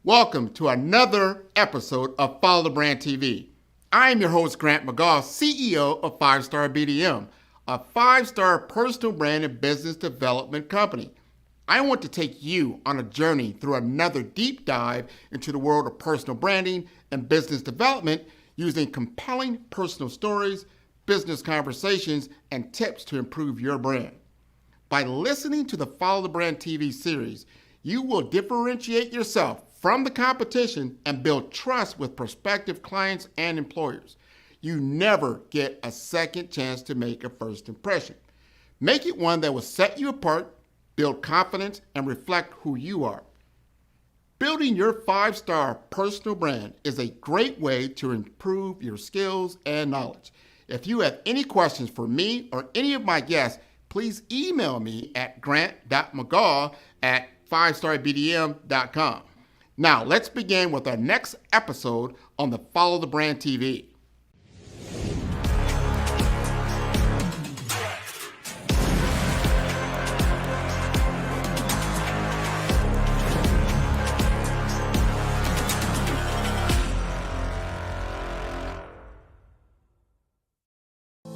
Welcome to another episode of Follow the Brand TV. I am your host, Grant McGaugh, CEO of 5-Star BDM, a 5-star personal brand and business development company. I want to take you on a journey through another deep dive into the world of personal branding and business development using compelling personal stories, business conversations, and tips to improve your brand. By listening to the Follow the Brand TV series, you will differentiate yourself from the competition and build trust with prospective clients and employers. You never get a second chance to make a first impression. Make it one that will set you apart, build confidence, and reflect who you are. Building your 5-star personal brand is a great way to improve your skills and knowledge. If you have any questions for me or any of my guests, please email me at grant.mcgaugh@5starbdm.com. Now, let's begin with our next episode on the Follow the Brand TV.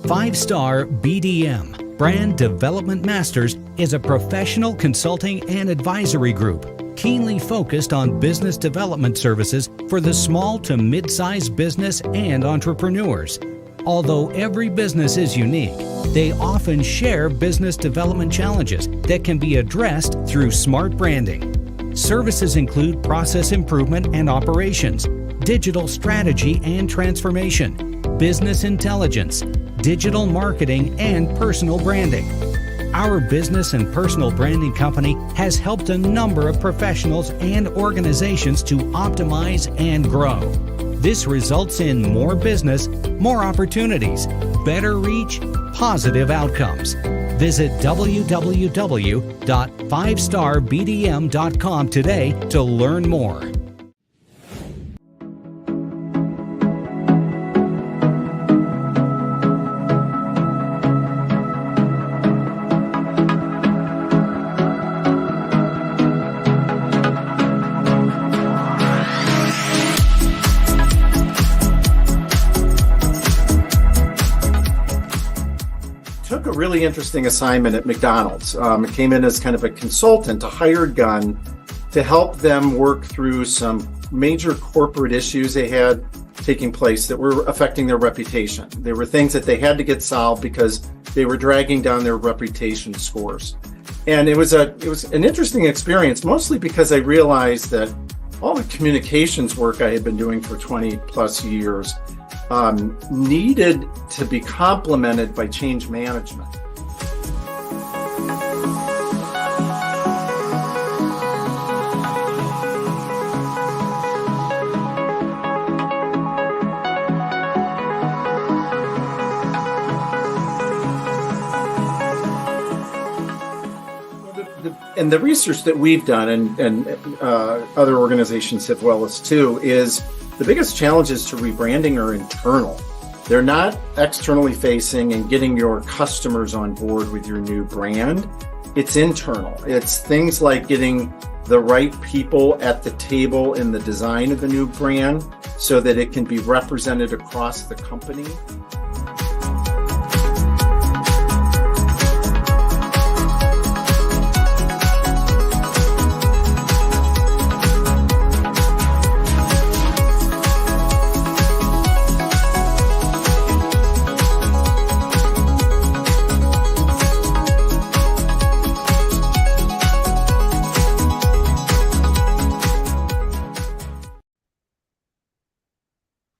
Five-Star BDM, Brand Development Masters, is a professional consulting and advisory group keenly focused on business development services for the small to mid-sized business and entrepreneurs. Although every business is unique, they often share business development challenges that can be addressed through smart branding. Services include process improvement and operations, digital strategy and transformation, business intelligence, digital marketing, and personal branding. Our business and personal branding company has helped a number of professionals and organizations to optimize and grow. This results in more business, more opportunities, better reach, positive outcomes. Visit www.5starbdm.com today to learn more. Really interesting assignment at McDonald's. It came in as kind of a consultant, a hired gun, to help them work through some major corporate issues they had taking place that were affecting their reputation. There were things that they had to get solved because they were dragging down their reputation scores. And it was an interesting experience, mostly because I realized that all the communications work I had been doing for 20 plus years needed to be complemented by change management. And the research that we've done, and other organizations as well as too, is the biggest challenges to rebranding are internal. They're not externally facing and getting your customers on board with your new brand. It's internal. It's things like getting the right people at the table in the design of the new brand so that it can be represented across the company.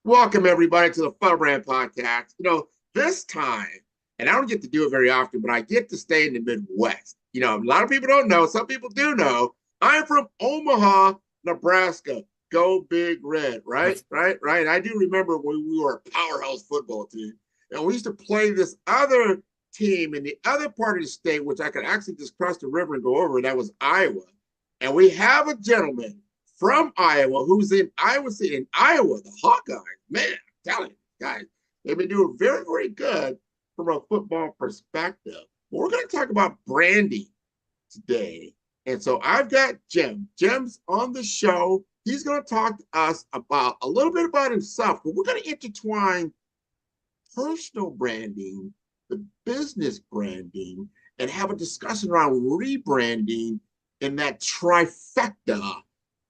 Welcome, everybody, to the Follow the Brand podcast. This time, and I don't get to do it very often, but I get to stay in the Midwest. A lot of people don't know. Some people do know. I'm from Omaha, Nebraska. Go Big Red, right? I do remember when we were a powerhouse football team, and we used to play this other team in the other part of the state, which I could actually just cross the river and go over. That was Iowa. And we have a gentleman from Iowa who's in Iowa City, in Iowa, the Hawkeyes. Man, I'm telling you, guys, they've been doing very, very good from a football perspective. But we're going to talk about branding today. And so I've got Jim. Jim's on the show. He's going to talk to us about a little bit about himself, but we're going to intertwine personal branding, the business branding, and have a discussion around rebranding in that trifecta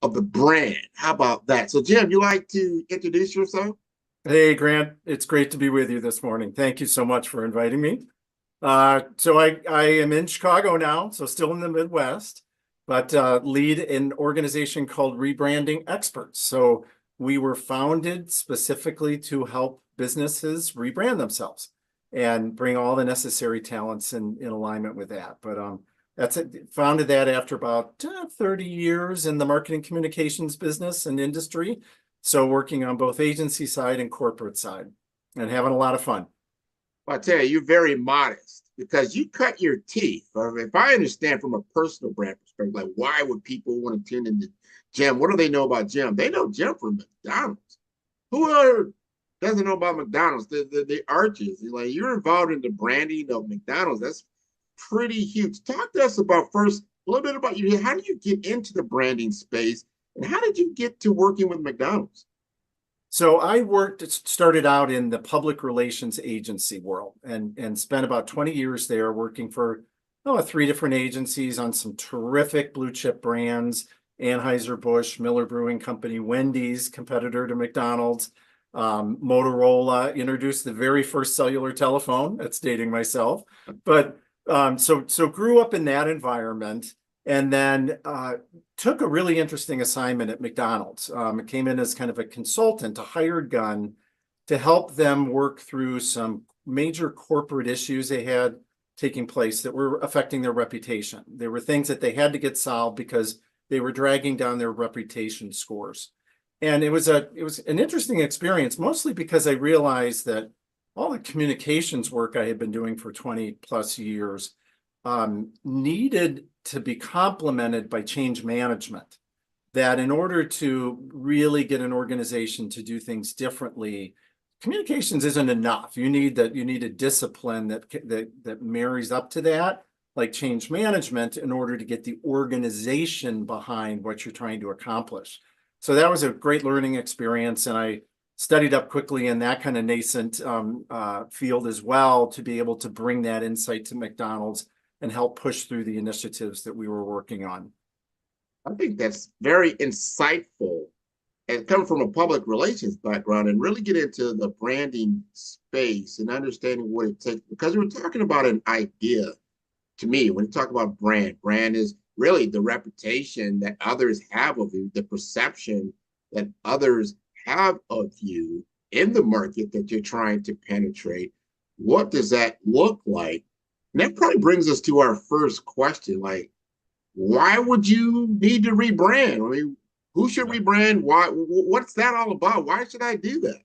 of the brand. How about that? So, Jim, you like to introduce yourself? Hey, Grant, it's great to be with you this morning. Thank you so much for inviting me. So I am in Chicago now, so still in the Midwest, but lead an organization called Rebranding Experts. So we were founded specifically to help businesses rebrand themselves and bring all the necessary talents in alignment with that. But that's it. Founded that after about 30 years in the marketing communications business and industry. So working on both agency side and corporate side and having a lot of fun. I tell you, you're very modest because you cut your teeth. If I understand from a personal brand perspective, like why would people want to tune into Jim? What do they know about Jim? They know Jim from McDonald's. Who doesn't know about McDonald's? The arches. Like you're involved in the branding of McDonald's. That's pretty huge. Talk to us about first a little bit about you. How did you get into the branding space, and how did you get to working with McDonald's? So I started out in the public relations agency world and spent about 20 years there working for 3 different agencies on some terrific blue chip brands, Anheuser-Busch, Miller Brewing Company, Wendy's, competitor to McDonald's, Motorola, introduced the very first cellular telephone. That's dating myself. But so grew up in that environment. And then took a really interesting assignment at McDonald's. It came in as kind of a consultant, a hired gun, to help them work through some major corporate issues they had taking place that were affecting their reputation. There were things that they had to get solved because they were dragging down their reputation scores. And it was an interesting experience, mostly because I realized that all the communications work I had been doing for 20 plus years needed to be complemented by change management. That in order to really get an organization to do things differently, communications isn't enough. You need a discipline that marries up to that, like change management, in order to get the organization behind what you're trying to accomplish. So that was a great learning experience, and I studied up quickly in that kind of nascent field as well to be able to bring that insight to McDonald's and help push through the initiatives that we were working on. I think that's very insightful and come from a public relations background and really get into the branding space and understanding what it takes. Because we're talking about an idea to me, when you talk about brand is really the reputation that others have of you, the perception that others have of you in the market that you're trying to penetrate. What does that look like? And that probably brings us to our first question, like, why would you need to rebrand? I mean, who should rebrand? Why? What's that all about? Why should I do that?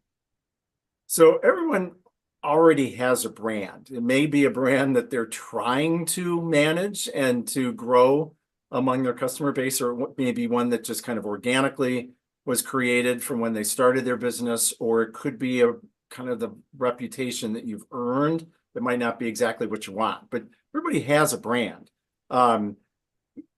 So everyone already has a brand. It may be a brand that they're trying to manage and to grow among their customer base, or maybe one that just kind of organically was created from when they started their business, or it could be a kind of the reputation that you've earned that might not be exactly what you want, but everybody has a brand.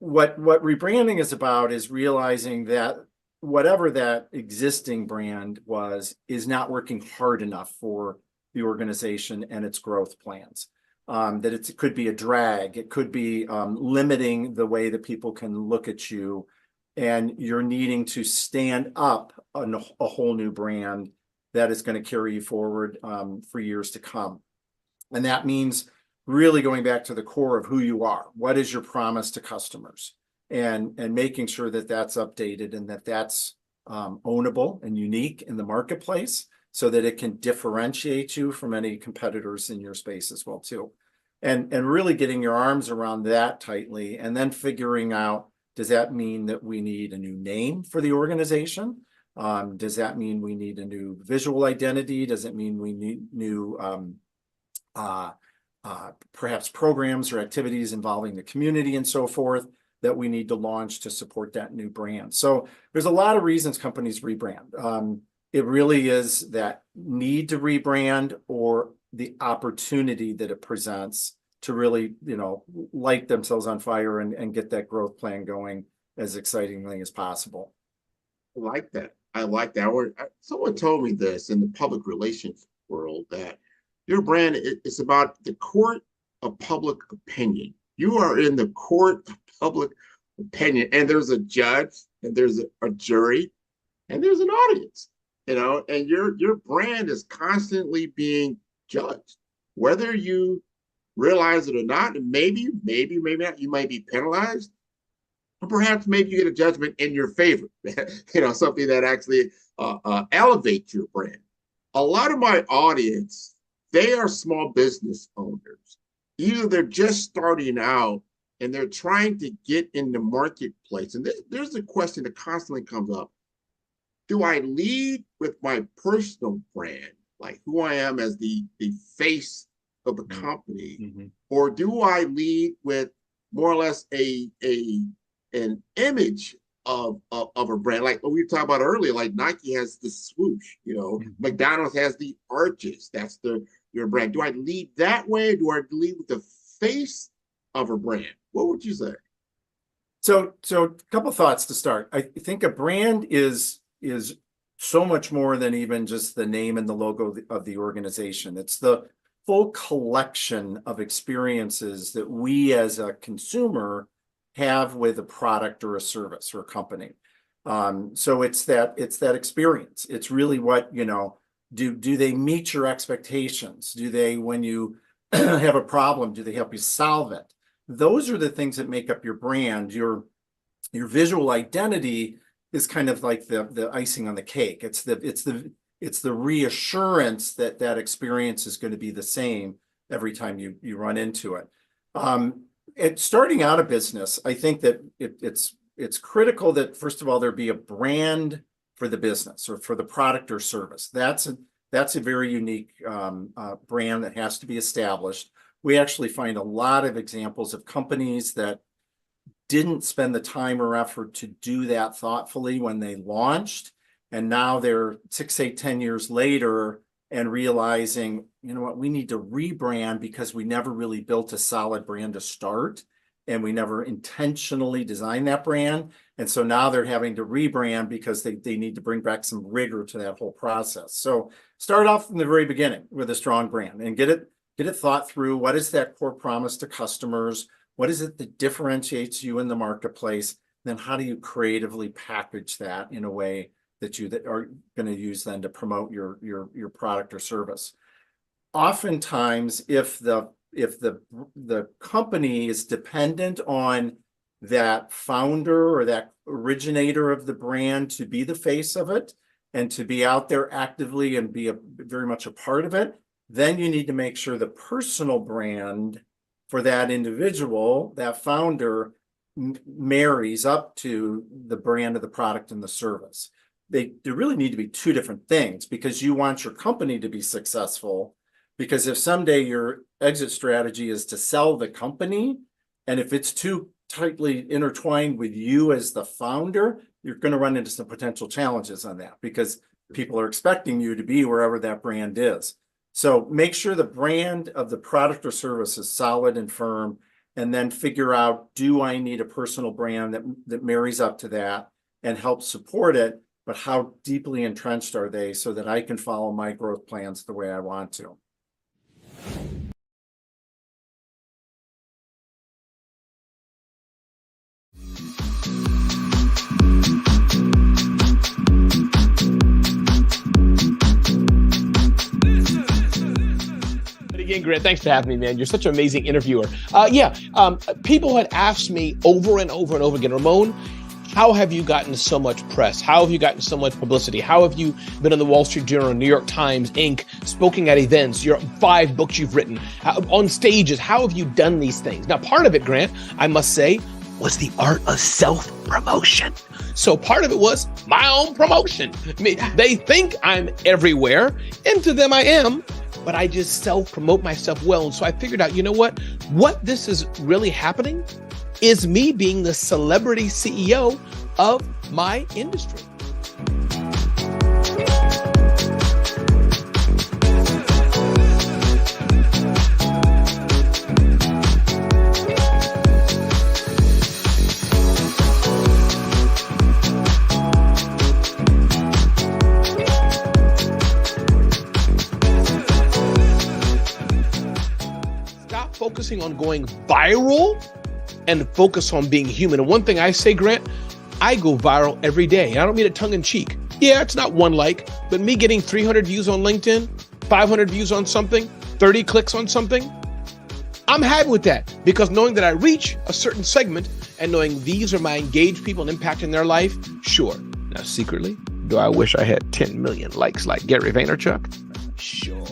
What rebranding is about is realizing that whatever that existing brand was is not working hard enough for the organization and its growth plans. That it could be a drag, it could be limiting the way that people can look at you, and you're needing to stand up a whole new brand that is going to carry you forward for years to come. And that means really going back to the core of who you are. What is your promise to customers? And making sure that that's updated and that that's ownable and unique in the marketplace so that it can differentiate you from any competitors in your space as well too. And really getting your arms around that tightly, and then figuring out, does that mean that we need a new name for the organization? Does that mean we need a new visual identity? Does it mean we need new perhaps programs or activities involving the community and so forth that we need to launch to support that new brand? So there's a lot of reasons companies rebrand. It really is that need to rebrand or the opportunity that it presents to really, light themselves on fire and get that growth plan going as excitingly as possible. like that. I like that. Someone told me this in the public relations world that your brand is about the court of public opinion. You are in the court of public opinion, and there's a judge, and there's a jury, and there's an audience. And your brand is constantly being judged, whether you realize it or not. And maybe not. You might be penalized. Or perhaps maybe you get a judgment in your favor, something that actually elevates your brand. A lot of my audience, they are small business owners. Either they're just starting out and they're trying to get in the marketplace. And there's a question that constantly comes up. Do I lead with my personal brand, like who I am as the face of the company, mm-hmm. or do I lead with more or less an image of a brand, like what we were talking about earlier? Like Nike has the swoosh, mm-hmm. McDonald's has the arches. That's your brand. Do I lead that way? Do I lead with the face of a brand? What would you say? So a couple thoughts to start. I think a brand is so much more than even just the name and the logo of the organization. It's the full collection of experiences that we as a consumer have with a product or a service or a company. So it's that experience. It's really what, do they meet your expectations? Do they, when you have a problem, do they help you solve it? Those are the things that make up your brand. Your visual identity is kind of like the icing on the cake. It's the reassurance that experience is going to be the same every time you run into it. Starting out a business, I think that it's critical that, first of all, there be a brand for the business or for the product or service. That's a very unique brand that has to be established. We actually find a lot of examples of companies that didn't spend the time or effort to do that thoughtfully when they launched, and now they're 6, 8, 10 years later and realizing, what, we need to rebrand because we never really built a solid brand to start, and we never intentionally designed that brand. And so now they're having to rebrand because they need to bring back some rigor to that whole process. So start off from the very beginning with a strong brand and get it thought through. What is that core promise to customers? What is it that differentiates you in the marketplace? Then how do you creatively package that in a way that are going to use then to promote your product or service? Oftentimes, if the company is dependent on that founder or that originator of the brand to be the face of it and to be out there actively and be very much a part of it, then you need to make sure the personal brand for that individual, that founder, marries up to the brand of the product and the service. They really need to be two different things, because you want your company to be successful. Because if someday your exit strategy is to sell the company, and if it's too tightly intertwined with you as the founder, you're going to run into some potential challenges on that, because people are expecting you to be wherever that brand is. So make sure the brand of the product or service is solid and firm, and then figure out, do I need a personal brand that marries up to that and helps support it? But how deeply entrenched are they so that I can follow my growth plans the way I want to? Again, Grant, thanks for having me, man. You're such an amazing interviewer. People had asked me over and over and over again, Ramon, how have you gotten so much press? How have you gotten so much publicity? How have you been on the Wall Street Journal, New York Times, Inc., spoken at events, your 5 books you've written, on stages? How have you done these things? Now, part of it, Grant, I must say, was the art of self-promotion. So part of it was my own promotion. I mean, they think I'm everywhere, and to them I am, but I just self-promote myself well. And so I figured out, what this is really happening is me being the celebrity CEO of my industry. stop focusing on going viral and focus on being human. And one thing I say, Grant, I go viral every day. I don't mean it tongue in cheek. Yeah, it's not one like, but me getting 300 views on LinkedIn, 500 views on something, 30 clicks on something, I'm happy with that, because knowing that I reach a certain segment and knowing these are my engaged people and impacting their life, sure. Now, secretly, do I wish I had 10 million likes like Gary Vaynerchuk? Sure.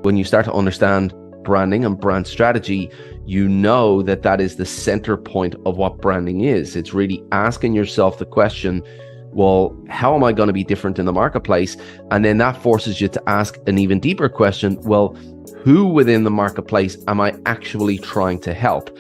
When you start to understand branding and brand strategy, you know that that is the center point of what branding is. It's really asking yourself the question, well, how am I going to be different in the marketplace? And then that forces you to ask an even deeper question. Well, who within the marketplace am I actually trying to help?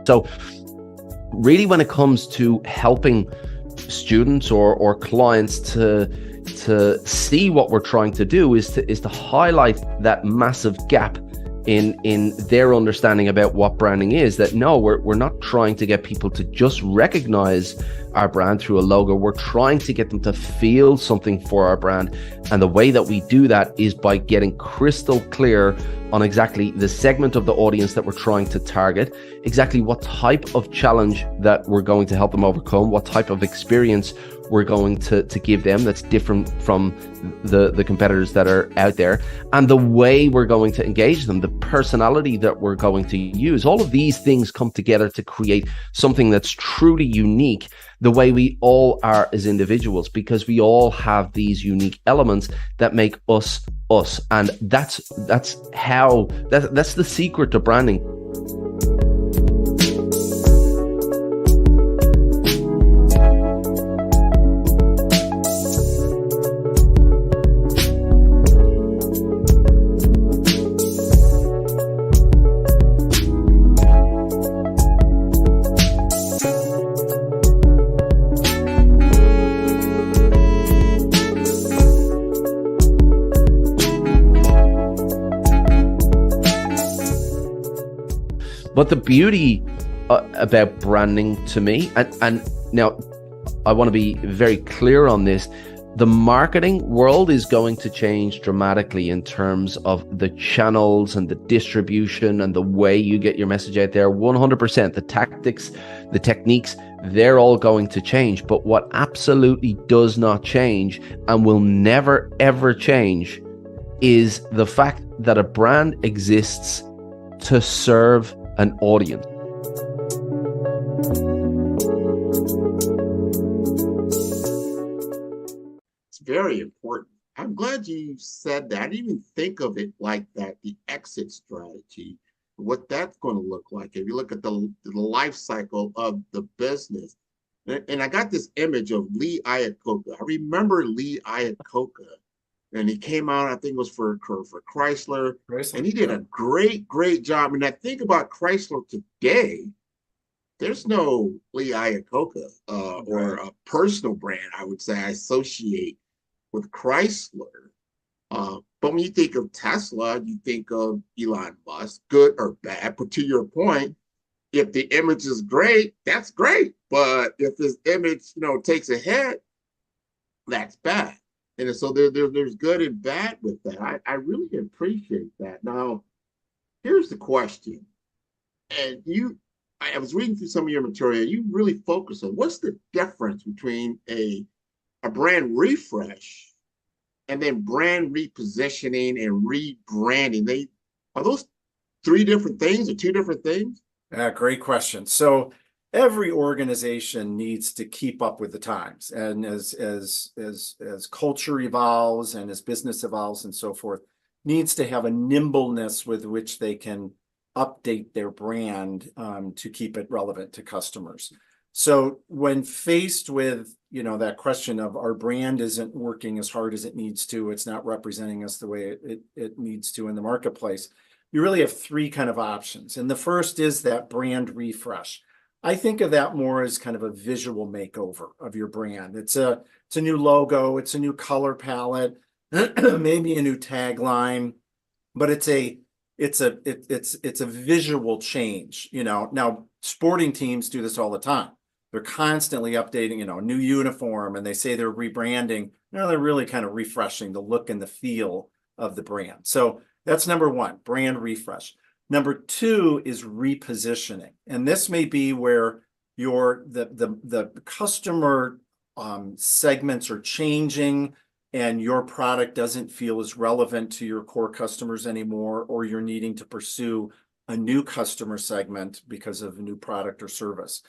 So really, when it comes to helping students or clients to see what we're trying to do is to highlight that massive gap in their understanding about what branding is. That no, we're not trying to get people to just recognize our brand through a logo. We're trying to get them to feel something for our brand. And the way that we do that is by getting crystal clear on exactly the segment of the audience that we're trying to target, exactly what type of challenge that we're going to help them overcome, what type of experience we're going to give them that's different from the competitors that are out there, and the way we're going to engage them, the personality that we're going to use. All of these things come together to create something that's truly unique, the way we all are as individuals, because we all have these unique elements that make us us. And that's the secret to branding. But the beauty about branding to me, and now I want to be very clear on this, the marketing world is going to change dramatically in terms of the channels and the distribution and the way you get your message out there. 100%. The tactics, the techniques, they're all going to change. But what absolutely does not change and will never, ever change is the fact that a brand exists to serve an audience. It's very important. I'm glad you said that. I didn't even think of it like that, the exit strategy, what that's going to look like. If you look at the life cycle of the business. And I got this image of Lee Iacocca. I remember Lee Iacocca. And he came out, I think it was for Chrysler, and he did a great job. And I think about Chrysler today, there's no Lee Iacocca or a personal brand, I would say, I associate with Chrysler. But when you think of Tesla, you think of Elon Musk, good or bad. But to your point, if the image is great, that's great. But if his image, takes a hit, that's bad. And so there's good and bad with that. I really appreciate that. Now, here's the question. And I was reading through some of your material. You really focus on what's the difference between a brand refresh and then brand repositioning and rebranding. Are those three different things or two different things? Great question. So every organization needs to keep up with the times, and as culture evolves and as business evolves and so forth, needs to have a nimbleness with which they can update their brand to keep it relevant to customers. So when faced with that question of our brand isn't working as hard as it needs to, it's not representing us the way it needs to in the marketplace, you really have three kind of options. And the first is that brand refresh. I think of that more as kind of a visual makeover of your brand. It's a new logo, it's a new color palette, maybe a new tagline, but it's a visual change. Now sporting teams do this all the time. They're constantly updating, a new uniform, and they say they're rebranding. No, they're really kind of refreshing the look and the feel of the brand. So that's number one, brand refresh. Number two is repositioning. And this may be where the customer segments are changing and your product doesn't feel as relevant to your core customers anymore, or you're needing to pursue a new customer segment because of a new product or service.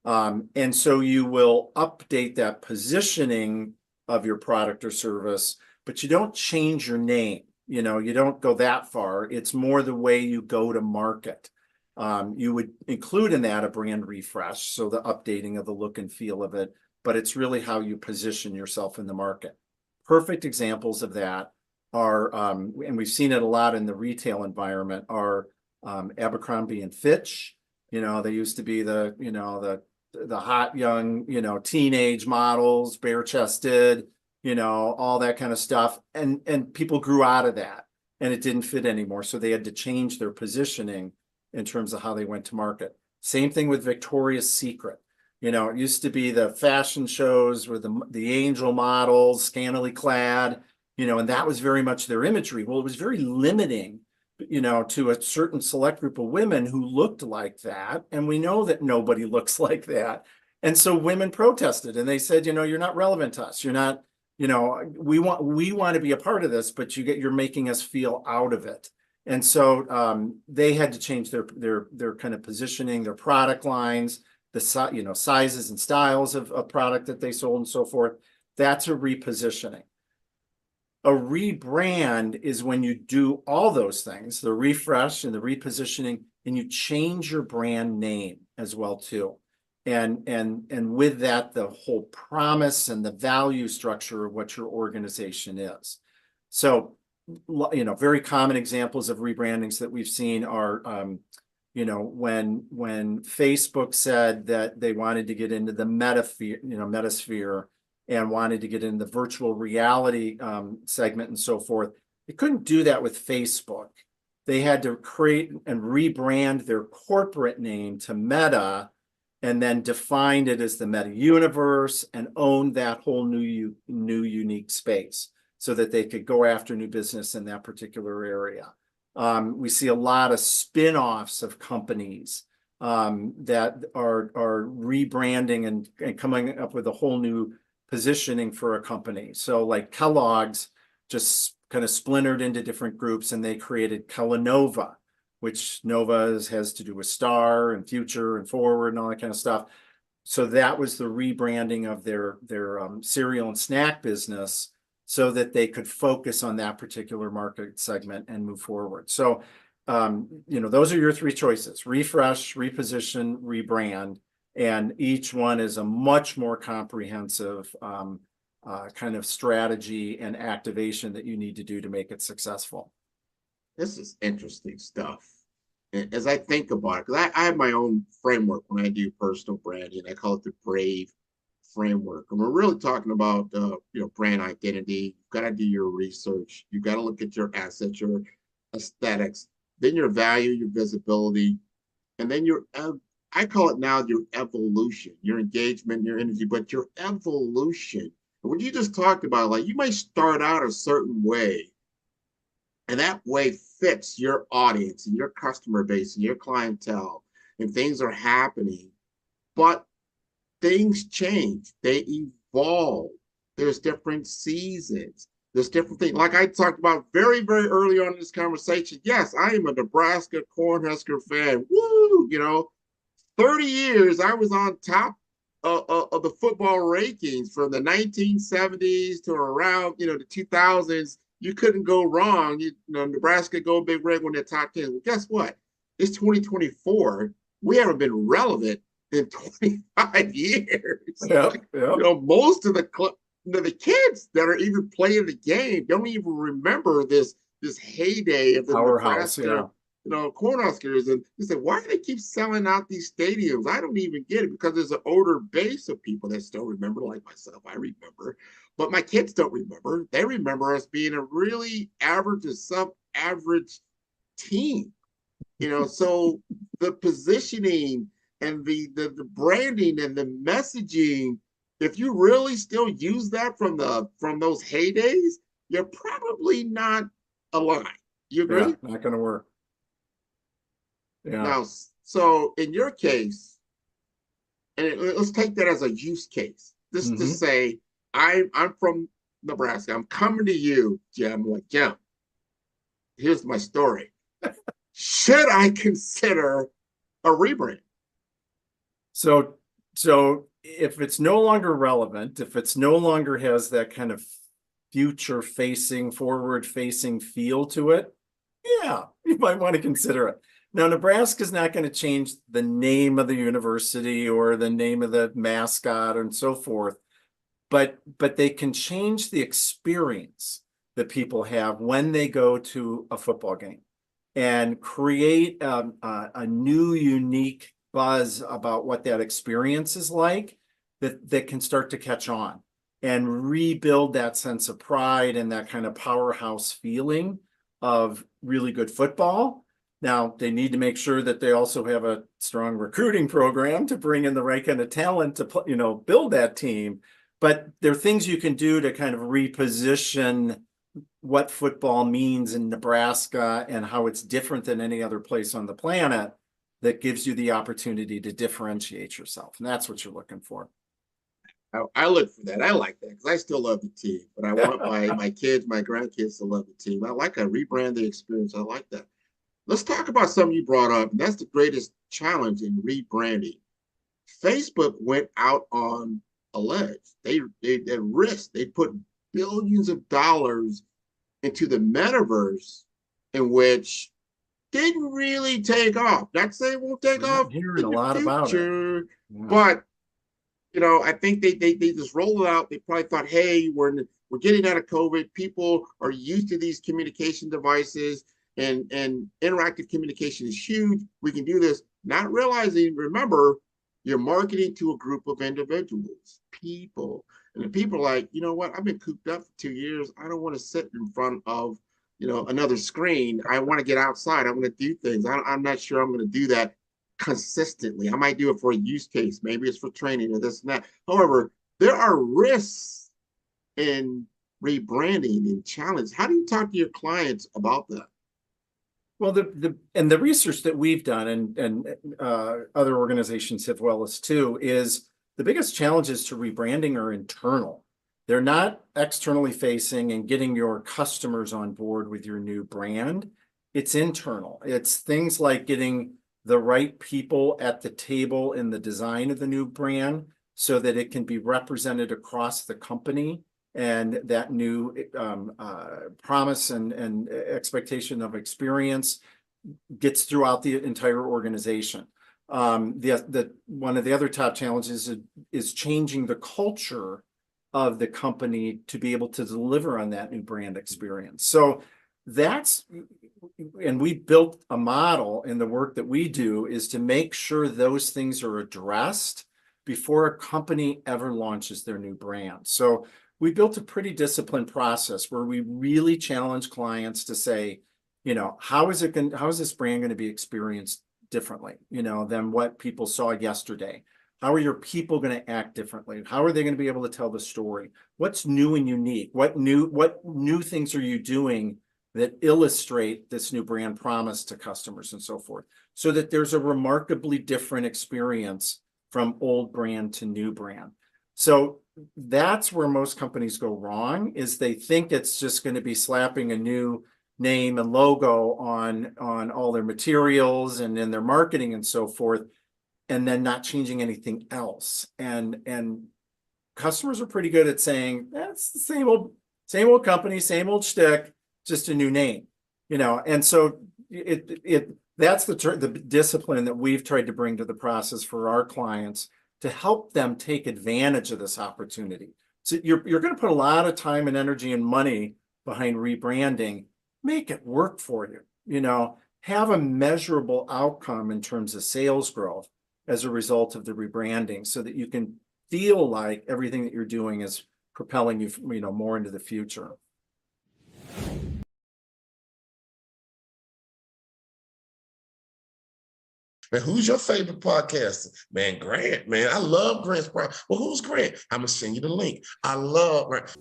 And so you will update that positioning of your product or service, but you don't change your name. You don't go that far. It's more the way you go to market. You would include in that a brand refresh, so the updating of the look and feel of it, but it's really how you position yourself in the market. Perfect examples of that are, and we've seen it a lot in the retail environment, are Abercrombie and Fitch. They used to be the hot young, teenage models, bare-chested, all that kind of stuff. And people grew out of that and it didn't fit anymore. So they had to change their positioning in terms of how they went to market. Same thing with Victoria's Secret. It used to be the fashion shows with the angel models, scantily clad, and that was very much their imagery. Well, it was very limiting, to a certain select group of women who looked like that. And we know that nobody looks like that. And so women protested and they said, you're not relevant to us. You're not, we want to be a part of this, but you're making us feel out of it. And so they had to change their kind of positioning, their product lines, the sizes and styles of product that they sold and so forth. That's a repositioning. A rebrand is when you do all those things, the refresh and the repositioning, and you change your brand name as well too. And with that, the whole promise and the value structure of what your organization is. So, very common examples of rebrandings that we've seen are, when Facebook said that they wanted to get into the metasphere and wanted to get in the virtual reality segment and so forth. They couldn't do that with Facebook. They had to create and rebrand their corporate name to Meta and then defined it as the Meta universe and owned that whole new unique space so that they could go after new business in that particular area. We see a lot of spin-offs of companies that are rebranding and coming up with a whole new positioning for a company. So like Kellogg's just kind of splintered into different groups and they created Kellanova, which Nova has to do with Star and Future and Forward and all that kind of stuff. So that was the rebranding of their cereal and snack business so that they could focus on that particular market segment and move forward. So, those are your three choices: refresh, reposition, rebrand. And each one is a much more comprehensive kind of strategy and activation that you need to do to make it successful. This is interesting stuff. As I think about it, because I have my own framework when I do personal branding. I call it the BRAVE framework. And we're really talking about, brand identity. You've got to do your research. You've got to look at your assets, your aesthetics, then your value, your visibility, and then I call it now your evolution, your engagement, your energy, but your evolution. And when you just talked about, like, you might start out a certain way, and that way fits your audience and your customer base and your clientele, and things are happening, but things change, they evolve. There's different seasons. There's different things. Like I talked about very, very early on in this conversation. Yes, I am a Nebraska Cornhusker fan. Woo! 30 years I was on top of the football rankings from the 1970s to around, the 2000s. You couldn't go wrong. Nebraska go big red when they're top 10. Well, guess what? It's 2024. We haven't been relevant in 25 years. Most of the kids that are even playing the game don't even remember this heyday of the Powerhouse, Nebraska, Cornhuskers. And they say, why do they keep selling out these stadiums? I don't even get it, because there's an older base of people that still remember, like myself. I remember, but my kids don't remember. They remember us being a really average to sub-average team. So the positioning and the branding and the messaging, if you really still use that from those heydays, you're probably not aligned. You agree? Yeah, not going to work. Yeah. Now, so in your case, and let's take that as a use case. Just to say, I'm from Nebraska. I'm coming to you, Jim. Like, Jim, here's my story. Should I consider a rebrand? So if it's no longer relevant, if it's no longer has that kind of future facing, forward facing feel to it, yeah, you might want to consider it. Now, Nebraska is not going to change the name of the university or the name of the mascot and so forth, but they can change the experience that people have when they go to a football game and create a new, unique buzz about what that experience is like that can start to catch on and rebuild that sense of pride and that kind of powerhouse feeling of really good football. Now, they need to make sure that they also have a strong recruiting program to bring in the right kind of talent to, build that team. But there are things you can do to kind of reposition what football means in Nebraska and how it's different than any other place on the planet that gives you the opportunity to differentiate yourself. And that's what you're looking for. I look for that. I like that because I still love the team, but I want my kids, my grandkids to love the team. I like a rebrand the experience. I like that. Let's talk about something you brought up, and that's the greatest challenge in rebranding. Facebook went out on a ledge. They risked. They put billions of dollars into the metaverse, in which didn't really take off. Not to say it won't take off. Hearing a lot about it, but I think they just rolled it out. They probably thought, hey, we're getting out of COVID. People are used to these communication devices, and interactive communication is huge. We can do this. Not realizing, remember, you're marketing to a group of individuals, people. And the people are like, you know what? I've been cooped up for 2 years. I don't want to sit in front of, another screen. I want to get outside. I want to do things. I'm not sure I'm going to do that consistently. I might do it for a use case. Maybe it's for training or this and that. However, there are risks in rebranding and challenge. How do you talk to your clients about that? Well, the research that we've done and other organizations have well as too is the biggest challenges to rebranding are internal. They're not externally facing and getting your customers on board with your new brand. It's internal. It's things like getting the right people at the table in the design of the new brand so that it can be represented across the company, and that new promise and expectation of experience gets throughout the entire organization. One of the other top challenges is changing the culture of the company to be able to deliver on that new brand experience. So and we built a model in the work that we do is to make sure those things are addressed before a company ever launches their new brand. So we built a pretty disciplined process where we really challenge clients to say, how is this brand going to be experienced differently, than what people saw yesterday? How are your people going to act differently? How are they going to be able to tell the story? What's new and unique? What new things are you doing that illustrate this new brand promise to customers and so forth, so that there's a remarkably different experience from old brand to new brand. So that's where most companies go wrong, is they think it's just going to be slapping a new name and logo on all their materials and in their marketing and so forth, and then not changing anything else. And customers are pretty good at saying, that's the same old company, same old shtick, just a new name, and so that's the discipline that we've tried to bring to the process for our clients to help them take advantage of this opportunity. So you're going to put a lot of time and energy and money behind rebranding. Make it work for you. Have a measurable outcome in terms of sales growth as a result of the rebranding, so that you can feel like everything that you're doing is propelling you, more into the future. Man, who's your favorite podcaster? Man, Grant, man. I love Grant's podcast. Well, who's Grant? I'm going to send you the link. I love Grant.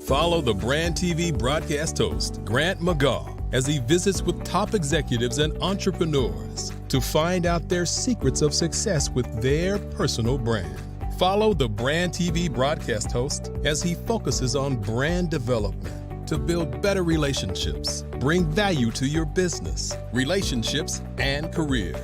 Follow the Brand TV broadcast host, Grant McGaugh, as he visits with top executives and entrepreneurs to find out their secrets of success with their personal brand. Follow the Brand TV broadcast host as he focuses on brand development to build better relationships, bring value to your business, relationships, and career.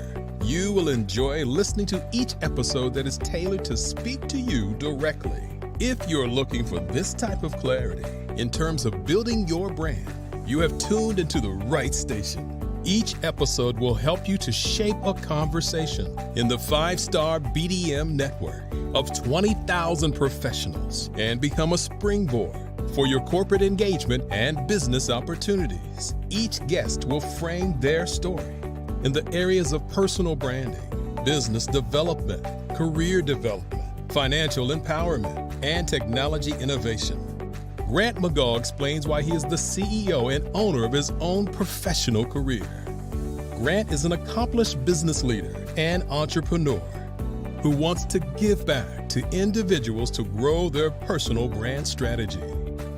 You will enjoy listening to each episode that is tailored to speak to you directly. If you're looking for this type of clarity in terms of building your brand, you have tuned into the right station. Each episode will help you to shape a conversation in the 5-star BDM network of 20,000 professionals and become a springboard for your corporate engagement and business opportunities. Each guest will frame their story in the areas of personal branding, business development, career development, financial empowerment, and technology innovation. Grant McGaugh explains why he is the CEO and owner of his own professional career. Grant is an accomplished business leader and entrepreneur who wants to give back to individuals to grow their personal brand strategy.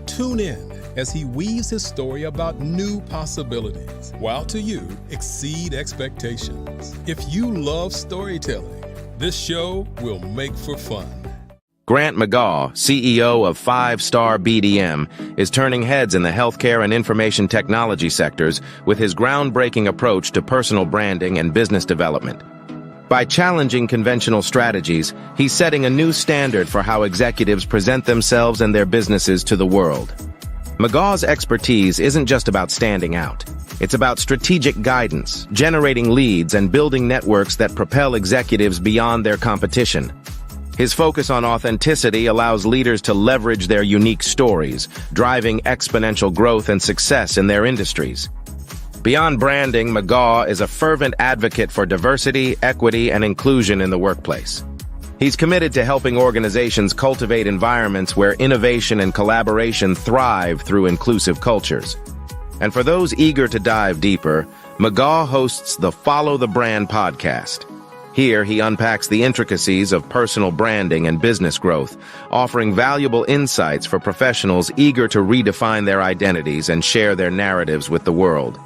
Tune in as he weaves his story about new possibilities, while to you exceed expectations. If you love storytelling, this show will make for fun. Grant McGaugh, CEO of 5-Star BDM, is turning heads in the healthcare and information technology sectors with his groundbreaking approach to personal branding and business development. By challenging conventional strategies, he's setting a new standard for how executives present themselves and their businesses to the world. McGaugh's expertise isn't just about standing out. It's about strategic guidance, generating leads, and building networks that propel executives beyond their competition. His focus on authenticity allows leaders to leverage their unique stories, driving exponential growth and success in their industries. Beyond branding, McGaugh is a fervent advocate for diversity, equity, and inclusion in the workplace. He's committed to helping organizations cultivate environments where innovation and collaboration thrive through inclusive cultures. And for those eager to dive deeper, McGaugh hosts the Follow the Brand podcast. Here, he unpacks the intricacies of personal branding and business growth, offering valuable insights for professionals eager to redefine their identities and share their narratives with the world.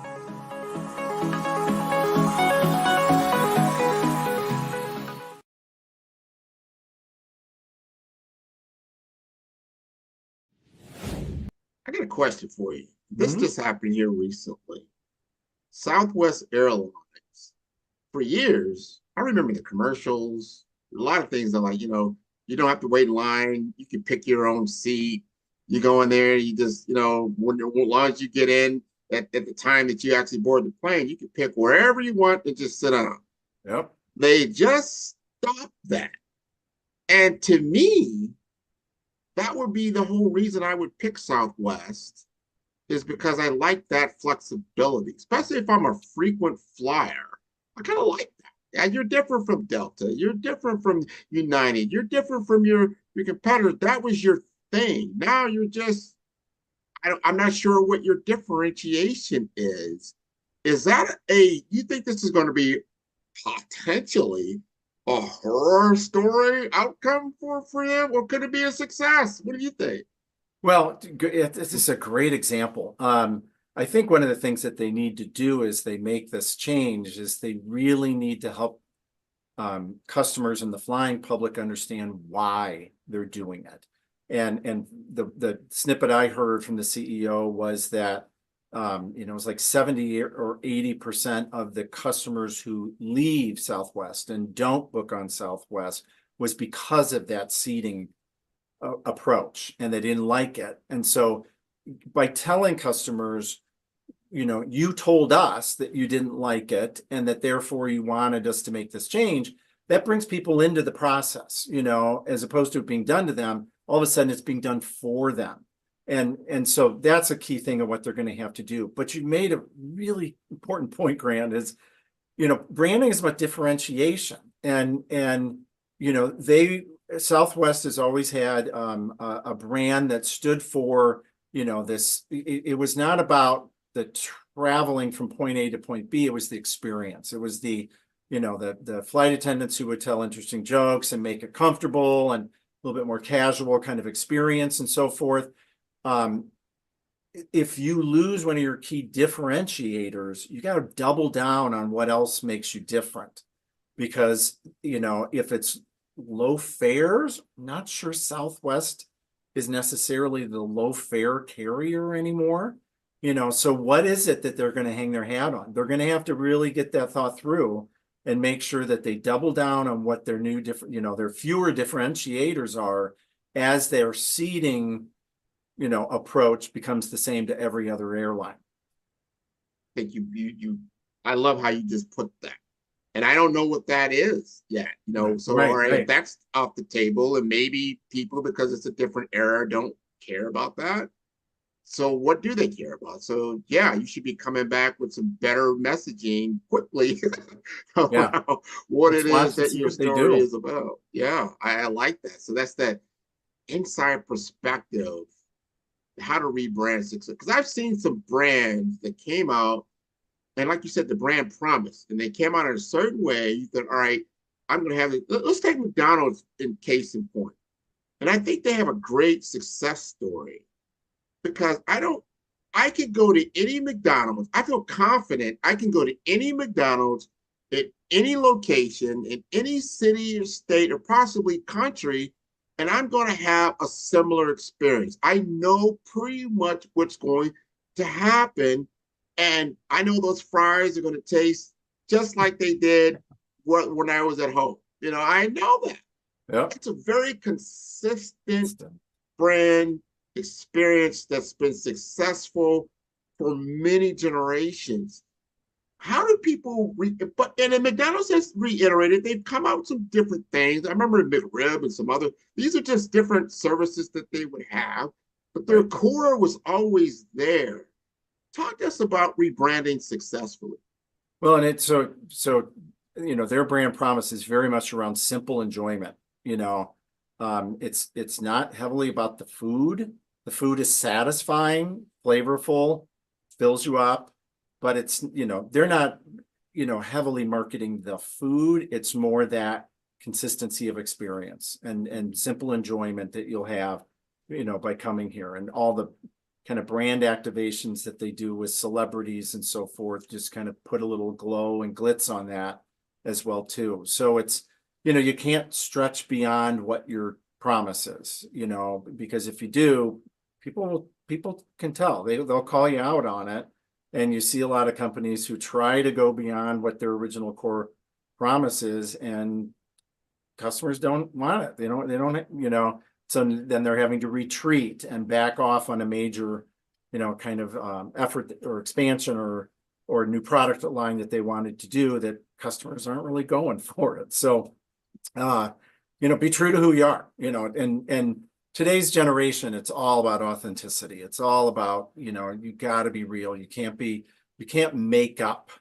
I got a question for you. This just happened here recently. Southwest Airlines, for years, I remember the commercials, a lot of things that you don't have to wait in line. You can pick your own seat. You go in there, you just, when as long as you get in at the time that you actually board the plane, you can pick wherever you want and just sit down. Yep. They just stopped that. And to me, that would be the whole reason I would pick Southwest, is because I like that flexibility, especially if I'm a frequent flyer. I kind of like that. Yeah, you're different from Delta. You're different from United. You're different from your competitors. That was your thing. Now you're just, I'm not sure what your differentiation is. Is that you think this is going to be potentially a horror story outcome for them, or could it be a success? What do you think? Well, this is a great example. I think one of the things that they need to do as they make this change is they really need to help customers and the flying public understand why they're doing it. And the snippet I heard from the CEO was that it was like 70 or 80% of the customers who leave Southwest and don't book on Southwest was because of that seating approach, and they didn't like it. And so by telling customers, you told us that you didn't like it and that therefore you wanted us to make this change, that brings people into the process, as opposed to it being done to them. All of a sudden it's being done for them. And so that's a key thing of what they're going to have to do. But you made a really important point, Grant, is, branding is about differentiation. And Southwest has always had a brand that stood for, this. It was not about the traveling from point A to point B. It was the experience. It was the flight attendants who would tell interesting jokes and make it comfortable and a little bit more casual kind of experience and so forth. If you lose one of your key differentiators, you got to double down on what else makes you different. Because, if it's low fares, I'm not sure Southwest is necessarily the low fare carrier anymore. So what is it that they're going to hang their hat on? They're going to have to really get that thought through and make sure that they double down on what their new their fewer differentiators are as their seating approach becomes the same to every other airline. I think I love how you just put that. And I don't know what that is yet, so all right, if that's off the table, and maybe people, because it's a different era, don't care about that. So what do they care about? So yeah, you should be coming back with some better messaging quickly about what it is that your story is about. Yeah, I like that. So that's that inside perspective, how to rebrand success. Because I've seen some brands that came out, and like you said, the brand promise, and they came out in a certain way. You thought, all right, I'm going to have it. Let's take McDonald's in case in point. And I think they have a great success story, because I could go to any McDonald's. I feel confident I can go to any McDonald's at any location in any city or state or possibly country, and I'm going to have a similar experience. I know pretty much what's going to happen, and I know those fries are going to taste just like they did when I was at home. I know that. Yep. It's a very consistent brand experience that's been successful for many generations. How do people and McDonald's has reiterated, they've come out with some different things. I remember McRib and some other, these are just different services that they would have, but their core was always there. Talk to us about rebranding successfully. Well, and it's so their brand promise is very much around simple enjoyment. It's not heavily about the food. The food is satisfying, flavorful, fills you up, but it's, they're not, heavily marketing the food. It's more that consistency of experience and simple enjoyment that you'll have, by coming here, and all the kind of brand activations that they do with celebrities and so forth, just kind of put a little glow and glitz on that as well too. So it's, you can't stretch beyond what your promise is, because if you do, people can tell. They'll call you out on it. And you see a lot of companies who try to go beyond what their original core promise is, and customers don't want it. They don't, so then they're having to retreat and back off on a major, kind of effort or expansion or new product line that they wanted to do, that customers aren't really going for it. So, be true to who you are, and today's generation, it's all about authenticity. It's all about, you got to be real. You can't make up,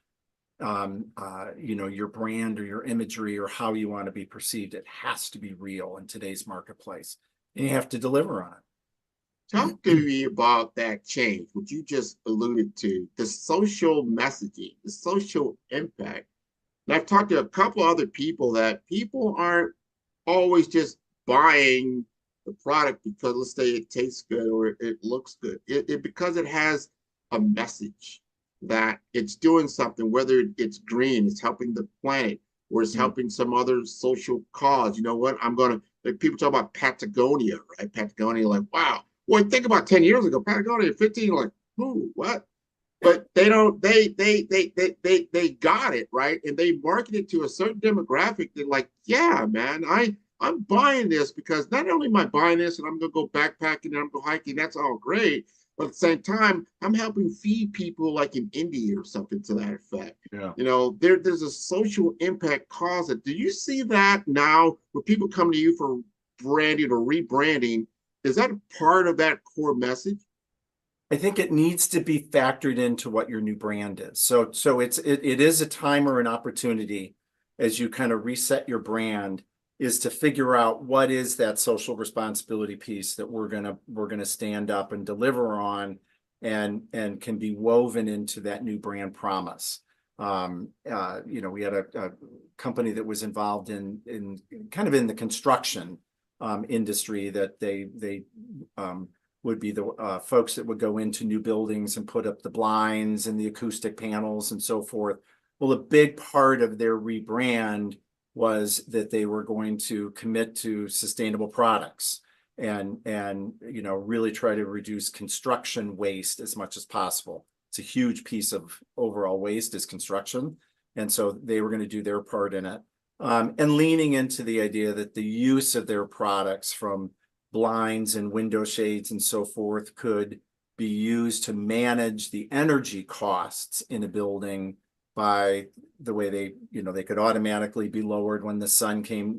your brand or your imagery or how you want to be perceived. It has to be real in today's marketplace, and you have to deliver on it. Talk to me about that change, what you just alluded to, the social messaging, the social impact. And I've talked to a couple other people that people aren't always just buying the product because, let's say, it tastes good or it looks good. Because it has a message that it's doing something, whether it's green, it's helping the planet, or it's helping some other social cause. You know what? Like people talk about Patagonia, right? Patagonia, like, wow. Well, think about 10 years ago, Patagonia, 15, like, who, what? But they got it, right? And they market it to a certain demographic. They're like, yeah, man, I'm buying this because not only am I buying this and I'm gonna go backpacking and I'm gonna go hiking, that's all great. But at the same time, I'm helping feed people like in India or something to that effect. Yeah. You know, there's a social impact cause. Do you see that now when people come to you for branding or rebranding? Is that a part of that core message? I think it needs to be factored into what your new brand is. So it is a time or an opportunity as you kind of reset your brand, is to figure out what is that social responsibility piece that we're gonna stand up and deliver on, and can be woven into that new brand promise. You know, we had a company that was involved in kind of in the construction industry, that they would be the folks that would go into new buildings and put up the blinds and the acoustic panels and so forth. Well, a big part of their rebrand was that they were going to commit to sustainable products and you know, really try to reduce construction waste as much as possible. It's a huge piece of overall waste is construction. And so they were going to do their part in it. And leaning into the idea that the use of their products, from blinds and window shades and so forth, could be used to manage the energy costs in a building by the way they could automatically be lowered when the sun came,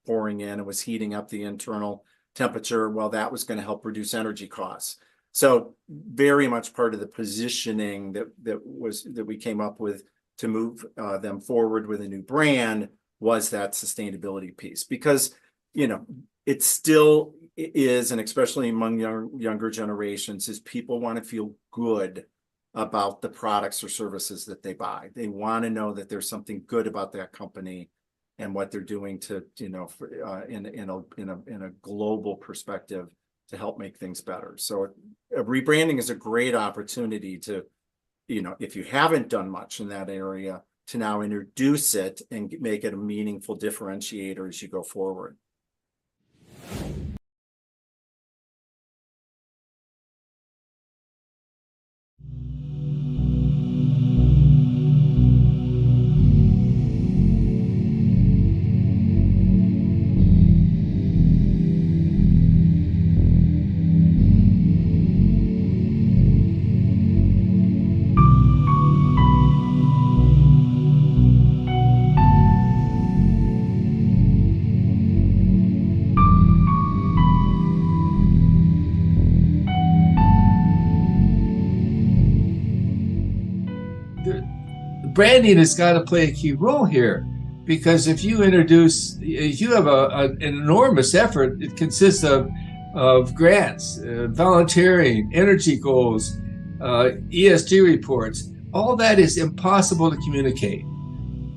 pouring in and was heating up the internal temperature. Well, that was going to help reduce energy costs. So very much part of the positioning that we came up with to move them forward with a new brand was that sustainability piece, because it still is, and especially among younger generations, is people want to feel good about the products or services that they buy. They want to know that there's something good about that company and what they're doing to, in a global perspective, to help make things better. So rebranding is a great opportunity to, if you haven't done much in that area, to now introduce it and make it a meaningful differentiator as you go forward. Branding has got to play a key role here, because if you have an enormous effort, it consists of grants, volunteering, energy goals, ESG reports. All that is impossible to communicate.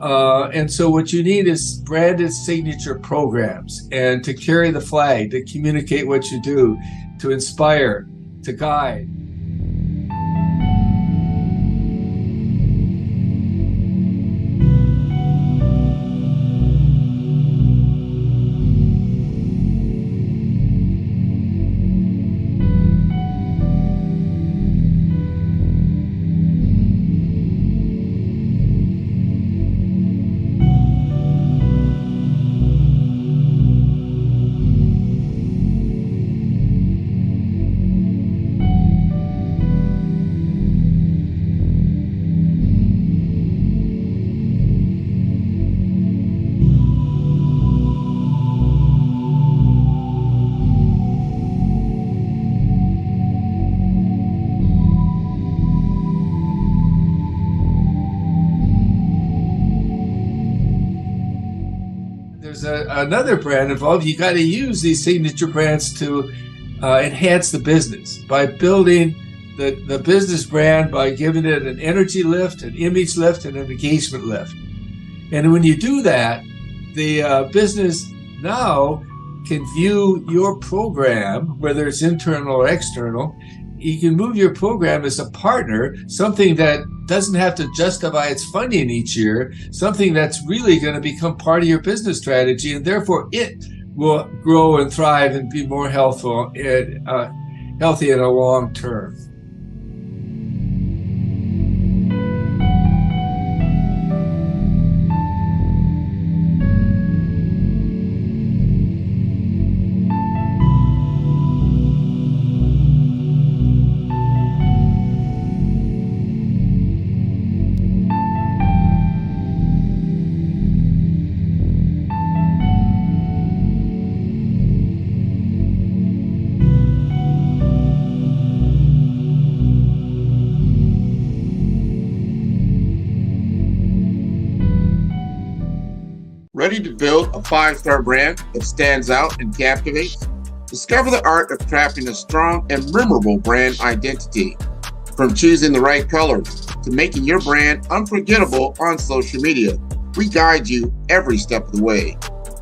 And so what you need is branded signature programs, and to carry the flag, to communicate what you do, to inspire, to guide. Another brand involved. You got to use these signature brands to enhance the business by building the business brand, by giving it an energy lift, an image lift, and an engagement lift. And when you do that, the business now can view your program, whether it's internal or external. You can move your program as a partner, something that doesn't have to justify its funding each year, something that's really going to become part of your business strategy, and therefore it will grow and thrive and be more healthful and healthy in a long term. Ready to build a 5-star brand that stands out and captivates? Discover the art of crafting a strong and memorable brand identity. From choosing the right colors to making your brand unforgettable on social media, we guide you every step of the way.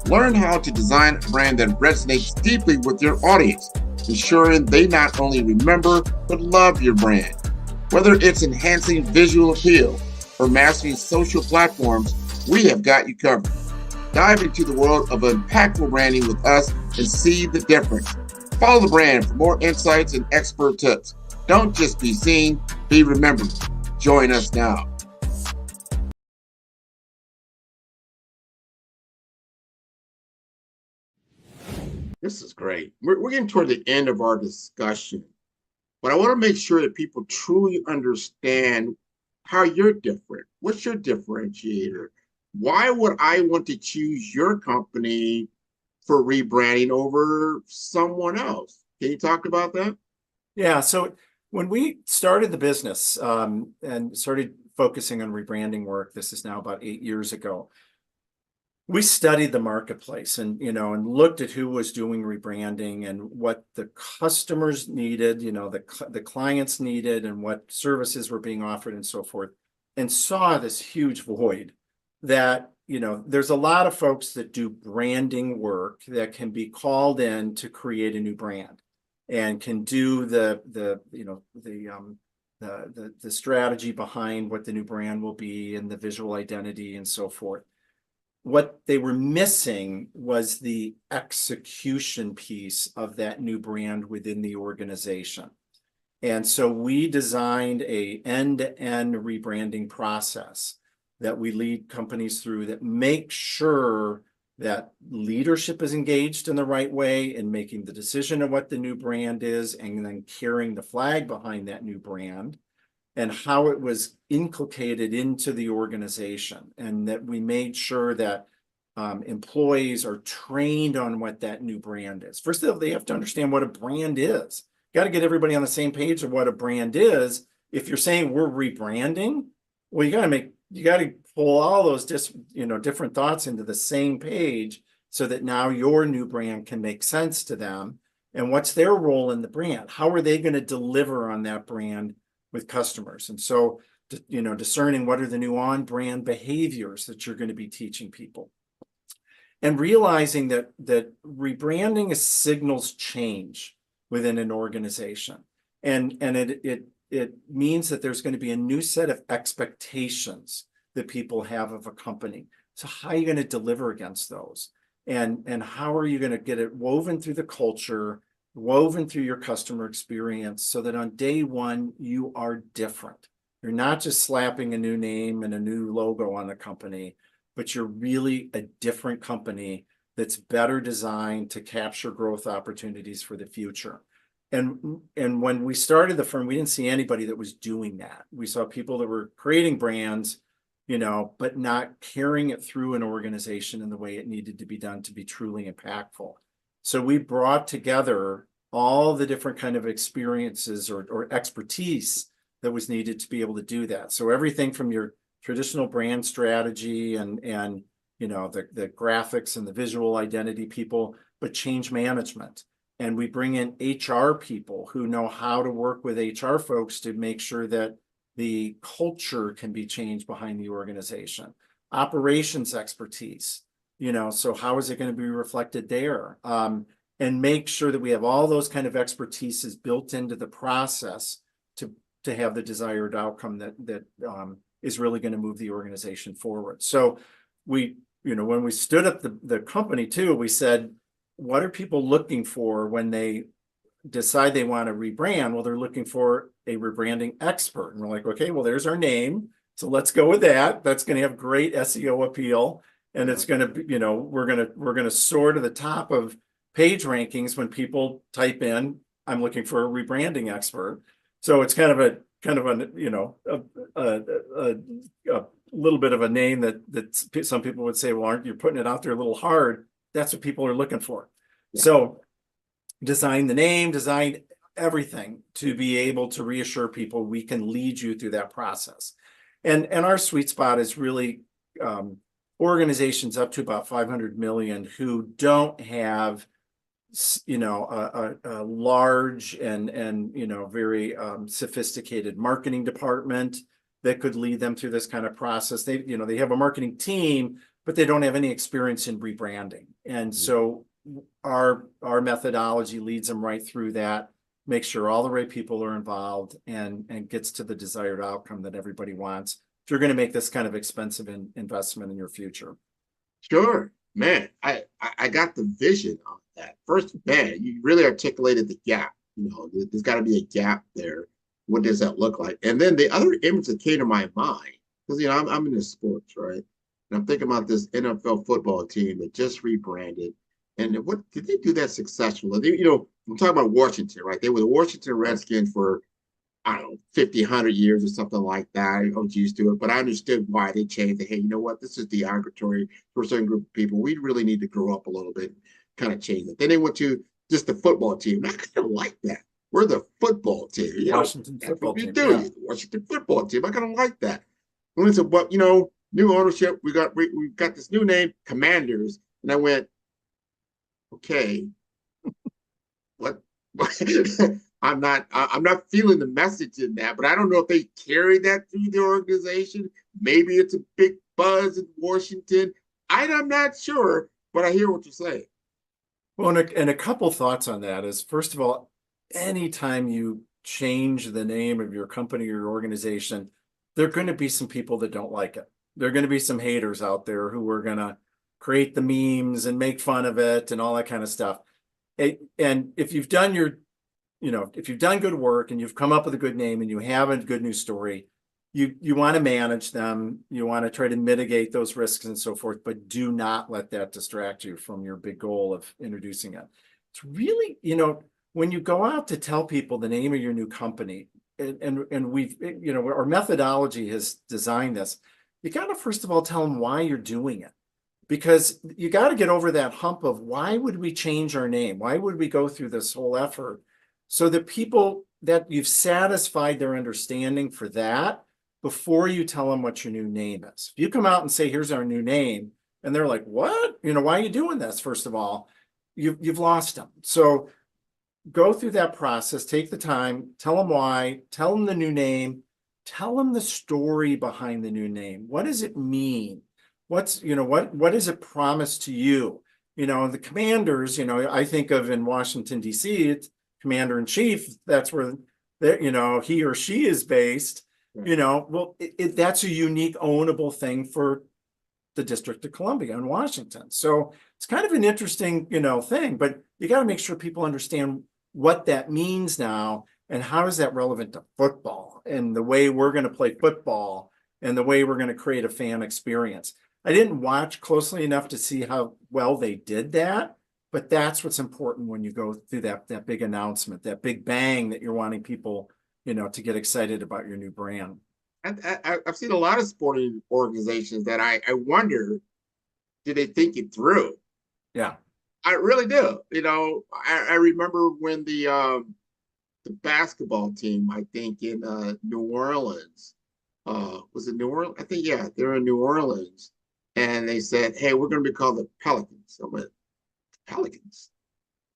Learn how to design a brand that resonates deeply with your audience, ensuring they not only remember but love your brand. Whether it's enhancing visual appeal or mastering social platforms, we have got you covered. Dive into the world of impactful branding with us and see the difference. Follow the brand for more insights and expert tips. Don't just be seen, be remembered. Join us now. This is great. We're getting toward the end of our discussion, but I want to make sure that people truly understand how you're different. What's your differentiator? Why would I want to choose your company for rebranding over someone else? Can you talk about that? Yeah. So when we started the business and started focusing on rebranding work, this is now about 8 years ago, we studied the marketplace and looked at who was doing rebranding and what the customers needed, the clients needed, and what services were being offered and so forth, and saw this huge void that there's a lot of folks that do branding work that can be called in to create a new brand and can do the strategy behind what the new brand will be and the visual identity and so forth. What they were missing was the execution piece of that new brand within the organization. And so we designed an end-to-end rebranding process that we lead companies through that make sure that leadership is engaged in the right way in making the decision of what the new brand is and then carrying the flag behind that new brand and how it was inculcated into the organization, and that we made sure that employees are trained on what that new brand is. First of all, they have to understand what a brand is. Got to get everybody on the same page of what a brand is. If you're saying we're rebranding, well, you got to pull all those different thoughts into the same page so that now your new brand can make sense to them. And what's their role in the brand? How are they going to deliver on that brand with customers? And so, discerning what are the new on-brand behaviors that you're going to be teaching people, and realizing that rebranding signals change within an organization, and it means that there's going to be a new set of expectations that people have of a company. So how are you going to deliver against those? And how are you going to get it woven through the culture, woven through your customer experience, so that on day one, you are different. You're not just slapping a new name and a new logo on a company, but you're really a different company that's better designed to capture growth opportunities for the future. And when we started the firm, we didn't see anybody that was doing that. We saw people that were creating brands, but not carrying it through an organization in the way it needed to be done to be truly impactful. So we brought together all the different kind of experiences or expertise that was needed to be able to do that. So everything from your traditional brand strategy and the graphics and the visual identity people, but change management. And we bring in HR people who know how to work with HR folks to make sure that the culture can be changed behind the organization. Operations expertise, so how is it going to be reflected there? And make sure that we have all those kind of expertises built into the process to have the desired outcome that is really going to move the organization forward. So we, when we stood up the company too, we said, what are people looking for when they decide they want to rebrand? Well, they're looking for a rebranding expert. And we're like, okay, well, there's our name. So let's go with that. That's going to have great SEO appeal. And it's going to be, we're going to soar to the top of page rankings when people type in, I'm looking for a rebranding expert. So it's kind of a little bit of a name that some people would say, well, aren't you putting it out there a little hard? That's what people are looking for. Yeah. So design the name, design everything to be able to reassure people we can lead you through that process. And our sweet spot is really organizations up to about 500 million who don't have a large and very sophisticated marketing department that could lead them through this kind of process. They have a marketing team, but they don't have any experience in rebranding. And so our methodology leads them right through that, makes sure all the right people are involved and gets to the desired outcome that everybody wants. If you're going to make this kind of expensive investment in your future. Sure, man. I got the vision on that. First, man, you really articulated the gap. There's got to be a gap there. What does that look like? And then the other image that came to my mind, because I'm into sports, right? And I'm thinking about this NFL football team that just rebranded. And what did they do that successfully? I'm talking about Washington, right? They were the Washington Redskins for, I don't know, 50, 100 years or something like that. I was used to it, but I understood why they changed it. Hey, you know what? This is derogatory for a certain group of people. We really need to grow up a little bit, kind of change it. Then they went to just the football team. I kind of like that. We're the football team. Washington football team. Yeah. The Washington football team. I kind of like that. And I said, but new ownership. We got this new name, Commanders. And I went, okay, what? I'm not feeling the message in that, but I don't know if they carry that through the organization. Maybe it's a big buzz in Washington. I'm not sure, but I hear what you're saying. Well, and a couple thoughts on that is, first of all, anytime you change the name of your company or your organization, there are going to be some people that don't like it. There are going to be some haters out there who are going to create the memes and make fun of it and all that kind of stuff. And if you've done if you've done good work and you've come up with a good name and you have a good news story, you want to manage them. You want to try to mitigate those risks and so forth, but do not let that distract you from your big goal of introducing it. It's really, when you go out to tell people the name of your new company, and we've, our methodology has designed this, you got to first of all tell them why you're doing it. Because you got to get over that hump of why would we change our name? Why would we go through this whole effort? So that people that you've satisfied their understanding for that before you tell them what your new name is. If you come out and say, here's our new name, and they're like, what? Why are you doing this? First of all, you've lost them. So go through that process, take the time, tell them why, tell them the new name, tell them the story behind the new name. What does it mean? What does it promise to you? The Commanders, I think of in Washington, D.C., it's Commander in Chief. That's where, he or she is based. Right. That's a unique ownable thing for the District of Columbia in Washington. So it's kind of an interesting, thing, but you got to make sure people understand what that means now and how is that relevant to football and the way we're going to play football and the way we're going to create a fan experience. I didn't watch closely enough to see how well they did that, but that's what's important when you go through that big announcement, that big bang that you're wanting people, to get excited about your new brand. I've seen a lot of sporting organizations that I wonder, did they think it through? Yeah, I really do. I remember when the basketball team, I think in New Orleans, was it New Orleans? I think, yeah, they're in New Orleans. And they said, hey, we're going to be called the Pelicans. I went, Pelicans?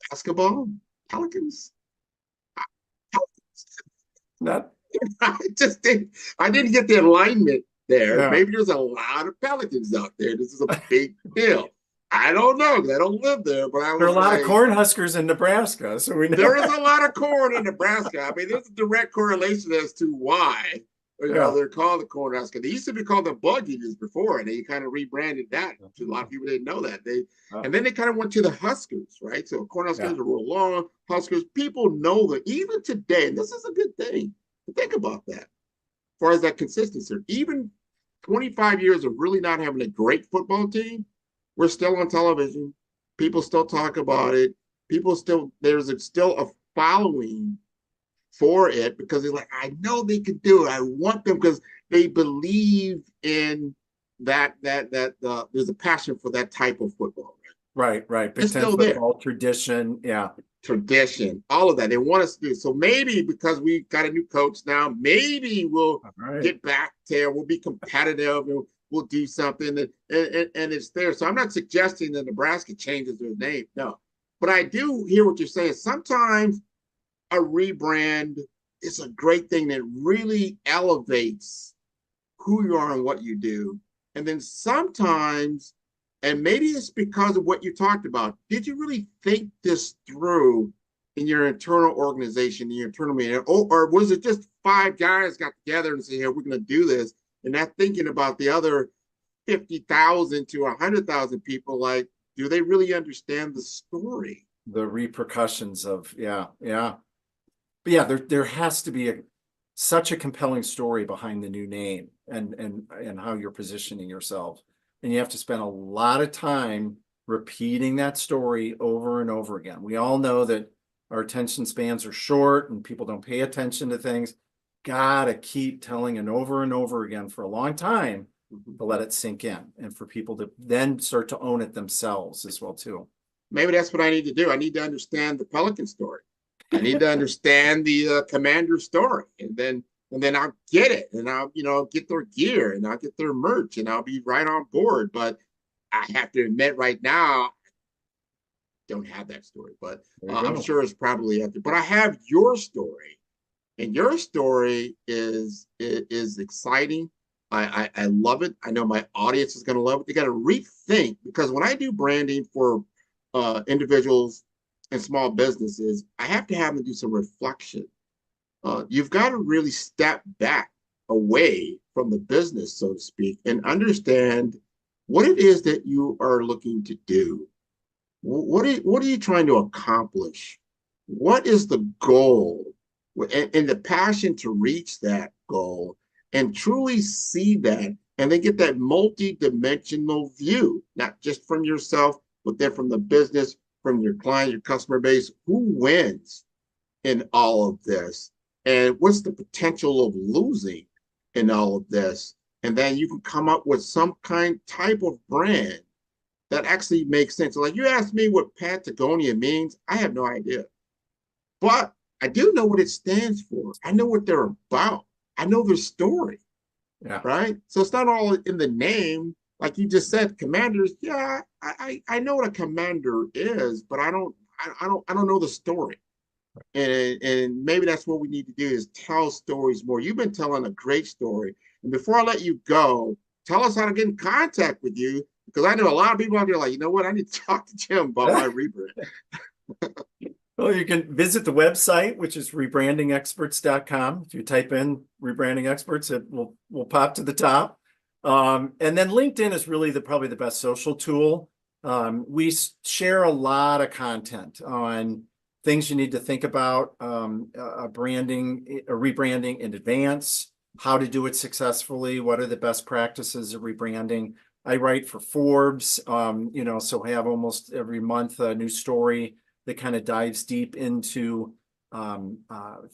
Basketball? Pelicans? Pelicans. Not. I didn't get the alignment there. Yeah. Maybe there's a lot of Pelicans out there. This is a big deal. I don't know. I don't live there, but I There are was a lot like, of corn huskers in Nebraska, so we know. there is a lot of corn in Nebraska. I mean, there's a direct correlation as to why, Yeah. they're called the corn husker. They used to be called the bug eaters before, and they kind of rebranded that. A lot of people didn't know that. And then they kind of went to the Huskers, right? So corn huskers are real long. Huskers, people know that even today, and this is a good thing to think about that, as far as that consistency. Even 25 years of really not having a great football team, we're still on television. People still talk about it. There's still a following for it because they're like, I know they can do it. I want them because they believe in that there's a passion for that type of football. Right. It's still there. Football tradition. Yeah. Tradition, all of that. They want us to do. So maybe because we've got a new coach now, maybe we'll get back there. We'll be competitive and we'll do something and it's there. So I'm not suggesting that Nebraska changes their name. No. But I do hear what you're saying. Sometimes a rebrand is a great thing that really elevates who you are and what you do. And then sometimes, and maybe it's because of what you talked about, did you really think this through in your internal organization, in your internal meeting? Or was it just 5 guys got together and said, hey, we're going to do this, and not thinking about the other 50,000 to 100,000 people? Like, do they really understand the story? The repercussions of, But yeah, there has to be such a compelling story behind the new name and how you're positioning yourself. And you have to spend a lot of time repeating that story over and over again. We all know that our attention spans are short and people don't pay attention to things. Gotta keep telling it over and over again for a long time to let it sink in, and for people to then start to own it themselves as well too. Maybe that's what I need to do. I need to understand the Pelican story. I need to understand the Commander story, and then I'll get it, and I'll get their gear, and I'll get their merch, and I'll be right on board. But I have to admit, right now, I don't have that story. But I'm sure it's probably out there. But I have your story, and your story is exciting. I love it. I know my audience is going to love it. They got to rethink, because when I do branding for individuals and small businesses, I have to have them do some reflection. You've got to really step back away from the business, so to speak, and understand what it is that you are looking to do. What are you trying to accomplish? What is the goal? And the passion to reach that goal, and truly see that, and then get that multi-dimensional view, not just from yourself, but then from the business, from your client, your customer base. Who wins in all of this? And what's the potential of losing in all of this? And then you can come up with some type of brand that actually makes sense. Like, you asked me what Patagonia means. I have no idea. But I do know what it stands for. I know what they're about. I know their story. Yeah. Right? So it's not all in the name. Like you just said, commanders. Yeah, I know what a commander is, but I don't know the story. And maybe that's what we need to do, is tell stories more. You've been telling a great story. And before I let you go, tell us how to get in contact with you, because I know a lot of people out there like, you know what, I need to talk to Jim about my rebrand. Well, you can visit the website, which is rebrandingexperts.com. If you type in rebranding experts, it will pop to the top. And then LinkedIn is really probably the best social tool. We share a lot of content on things you need to think about, rebranding in advance, how to do it successfully, what are the best practices of rebranding. I write for Forbes, so I have almost every month a new story that kind of dives deep into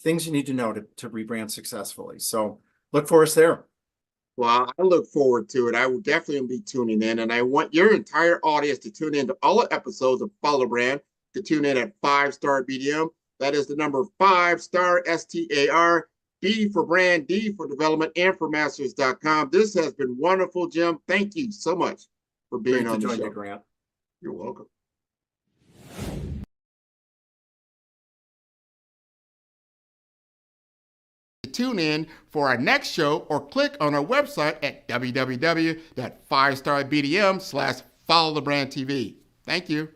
things you need to know to rebrand successfully. So look for us there. Well, I look forward to it. I will definitely be tuning in, and I want your entire audience to tune in to all the episodes of Follow the Brand, to tune in at 5-Star BDM. That is the number 5-Star, STAR, D for brand, D for development, and for masters.com. This has been wonderful, Jim. Thank you so much for being on the show. Great to join you, Grant. You're welcome. Tune in for our next show, or click on our website at www.5starbdm/5 Follow the Brand TV. Thank you.